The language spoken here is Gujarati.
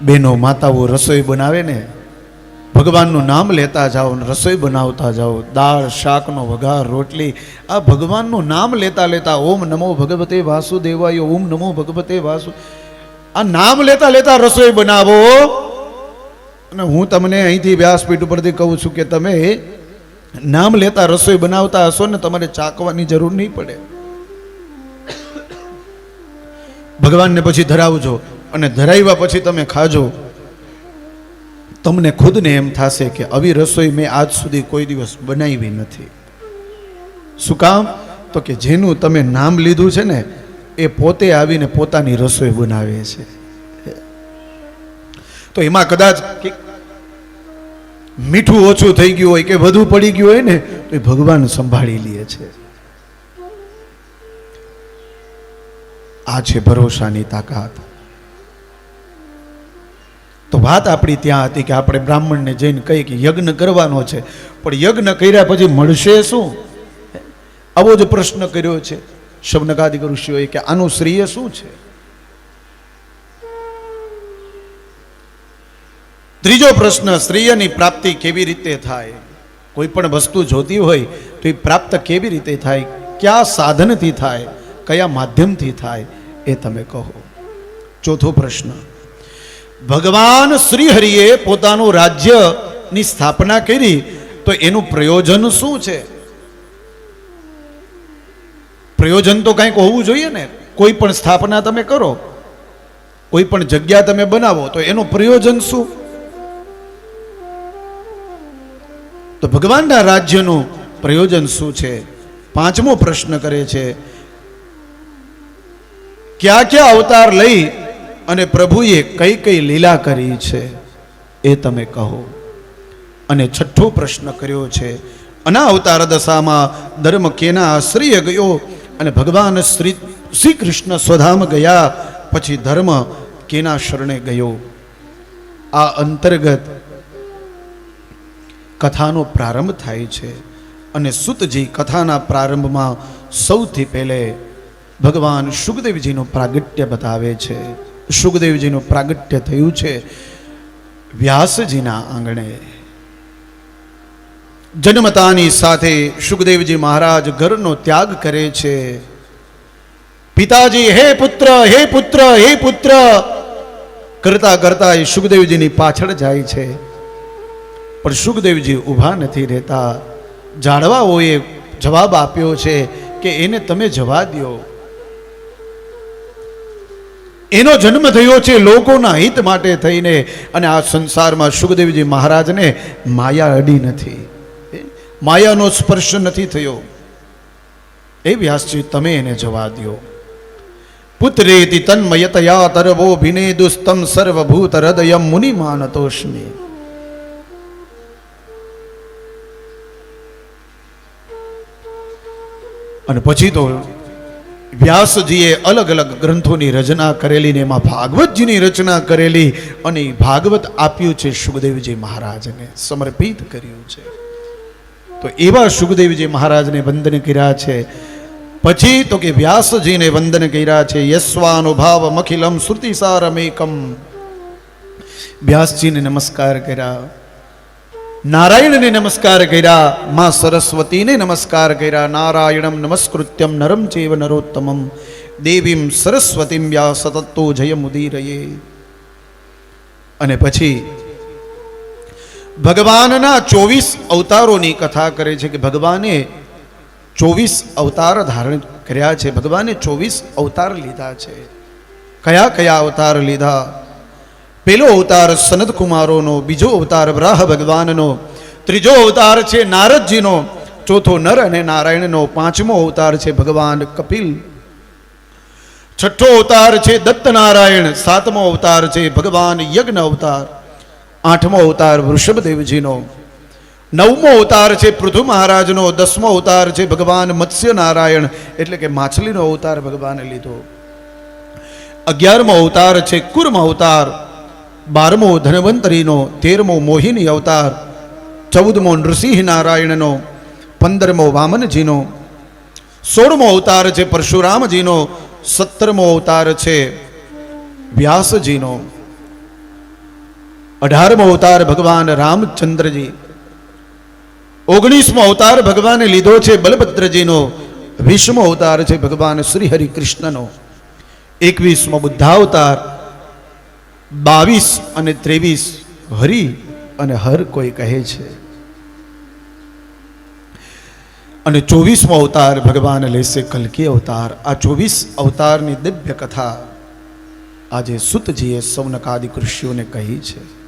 બહેનો માતાઓ રસોઈ બનાવે ને, ભગવાનનું નામ લેતા જાઓ ને રસોઈ બનાવતા જાઓ, દાળ શાકનો વઘાર રોટલી, આ ભગવાનનું નામ લેતા લેતા ઓમ નમો ભગવતે વાસુદેવાય, ઓમ નમો ભગવતે વાસુ, આ નામ લેતા લેતા રસોઈ બનાવો. અને હું તમને અહીંથી વ્યાસપીઠ ઉપરથી કહું છું કે તમે નામ લેતા રસોઈ બનાવતા હશો ને, તમારે ચાકવાની જરૂર નહીં પડે. ભગવાનને પછી ધરાવજો અને ધરાવ્યા પછી તમે ખાજો, તમને ખુદને એમ થશે કે આવી રસોઈ મેં આજ સુધી કોઈ દિવસ બનાવી નથી. શું કામ? તો કે જેનું તમે નામ લીધું છે ને એ પોતે આવીને પોતાની રસોઈ બનાવે છે. તો એમાં કદાચ મીઠું ઓછું થઈ ગયું હોય કે વધુ પડી ગયું હોય ને તો એ ભગવાન સંભાળી લે છે. આ છે ભરોસાની તાકાત. તો વાત આપણી ત્યાં હતી કે આપણે બ્રાહ્મણને જઈને કહીએ કે યજ્ઞ કરવાનો છે, પણ યજ્ઞ કર્યા પછી મળશે શું? આવો જ પ્રશ્ન કર્યો છે શૌનકાદિક ઋષિઓએ કે આનું શ્રેય શું છે? ત્રીજો પ્રશ્ન, શ્રેયની પ્રાપ્તિ કેવી રીતે થાય? કોઈ પણ વસ્તુ જોતી હોય તો એ પ્રાપ્ત કેવી રીતે થાય? કયા સાધનથી થાય? કયા માધ્યમથી થાય? એ તમે કહો. ચોથો પ્રશ્ન, ભગવાન શ્રી હરિએ પોતાનું રાજ્યની સ્થાપના કરી તો એનું પ્રયોજન શું છે? પ્રયોજન તો કંઈક હોવું જોઈએ ને. કોઈ પણ સ્થાપના તમે કરો, કોઈ પણ જગ્યા તમે બનાવો તો એનું પ્રયોજન શું? તો ભગવાનના રાજ્યનું પ્રયોજન શું છે? પાંચમો પ્રશ્ન કરે છે, ક્યાં ક્યાં અવતાર લઈ અને પ્રભુએ કઈ કઈ લીલા કરી છે એ તમે કહો. અને છઠ્ઠો પ્રશ્ન કર્યો છે, અનાવતાર દશામાં ધર્મ કેના આશ્રય ગયો? અને ભગવાન શ્રી કૃષ્ણ સ્વધામ ગયા પછી ધર્મ કેના શરણે ગયો? આ અંતર્ગત કથાનો પ્રારંભ થાય છે. અને સુતજી કથાના પ્રારંભમાં સૌથી પહેલે ભગવાન શુકદેવજીનું પ્રાગટ્ય બતાવે છે. શુકદેવજીનું પ્રાગટ્ય થયું છે વ્યાસજીના આંગણે. જન્મતાની સાથે શુકદેવજી મહારાજ ઘરનો ત્યાગ કરે છે. પિતાજી હે પુત્ર, હે પુત્ર, હે પુત્ર કરતા કરતા એ શુકદેવજીની પાછળ જાય છે. પણ શુકદેવજી ઊભા નથી રહેતા. ઝાડવાઓએ જવાબ આપ્યો છે કે એને તમે જવા દો. એનો જન્મ થયો છે લોકોના હિત માટે થઈને, અને આ સંસારમાં શુકદેવજી મહારાજને માયા અડી નથી, માયાનો સ્પર્શ નથી થયો. એ વ્યાસજી તમે એને જવા દો. પુત્રેતિ તન્મયતયા તરવો ભિનેદુસ્તમ સર્વભૂત હૃદયમ મુનિમાનતોષ્મિ. અને પછી તો વ્યાસજીએ અલગ અલગ ગ્રંથોની રચના કરેલી ને એમાં ભાગવતજીની રચના કરેલી, અને ભાગવત આપ્યું છે શુકદેવજી મહારાજને, સમર્પિત કર્યું છે. તો એવા શુકદેવજી મહારાજને વંદન કર્યા છે. પછી તો કે વ્યાસજીને વંદન કર્યા છે. યસ્વાનુભાવ અખિલમ શ્રુતિસારમેકમ. વ્યાસજીને નમસ્કાર કર્યા, નારાયણને નમસ્કાર કર્યા, માં સરસ્વતીને નમસ્કાર કર્યા. નારાયણમ નમસ્કૃત્યમ નરમ ચેવ નરોત્તમમ દેવીમ સરસ્વતીમ વ્યાસ તત્તો જયમુદીરયે. અને પછી ભગવાનના 24 અવતારોની કથા કરે છે કે ભગવાને 24 અવતાર ધારણ કર્યા છે. ભગવાને 24 અવતાર લીધા છે. કયા કયા અવતાર લીધા? પેલો અવતાર સનત કુમારોનો, બીજો અવતાર વરાહ ભગવાનનો, ત્રીજો અવતાર છે નારદજીનો, ચોથો નર અને નારાયણનો, પાંચમો અવતાર છે ભગવાન કપિલ, છઠ્ઠો અવતાર છે દત્ત નારાયણ, સાતમો અવતાર છે ભગવાન યજ્ઞ અવતાર, આઠમો અવતાર વૃષભદેવજીનો, નવમો અવતાર છે પૃથુ મહારાજનો, દસમો અવતાર છે ભગવાન મત્સ્ય નારાયણ એટલે કે માછલીનો અવતાર ભગવાને લીધો, 11મો અવતાર છે કુર્મ અવતાર, 12મો ધન્વંતરીનો, 13મો મોહિની અવતાર, 14મો નૃસિંહ નારાયણનો, 15મો વામનજીનો, 16મો અવતાર છે પરશુરામજીનો, 17મો અવતાર છે વ્યાસજીનો, 18મો અવતાર ભગવાન રામચંદ્રજી, 19મો અવતાર ભગવાને લીધો છે બલભદ્રજીનો, 20મો અવતાર છે ભગવાન શ્રી હરિ કૃષ્ણનો, 21મો બુદ્ધાવતાર, 22 અને 23 હરિ અને હર કોઈ કહે છે, અને 24મો અવતાર ભગવાન લેશે કલ્કી અવતાર. આ 24 અવતારની દિવ્ય કથા આજે સુતજીએ સૌનકાદિક ઋષિઓને કહી છે.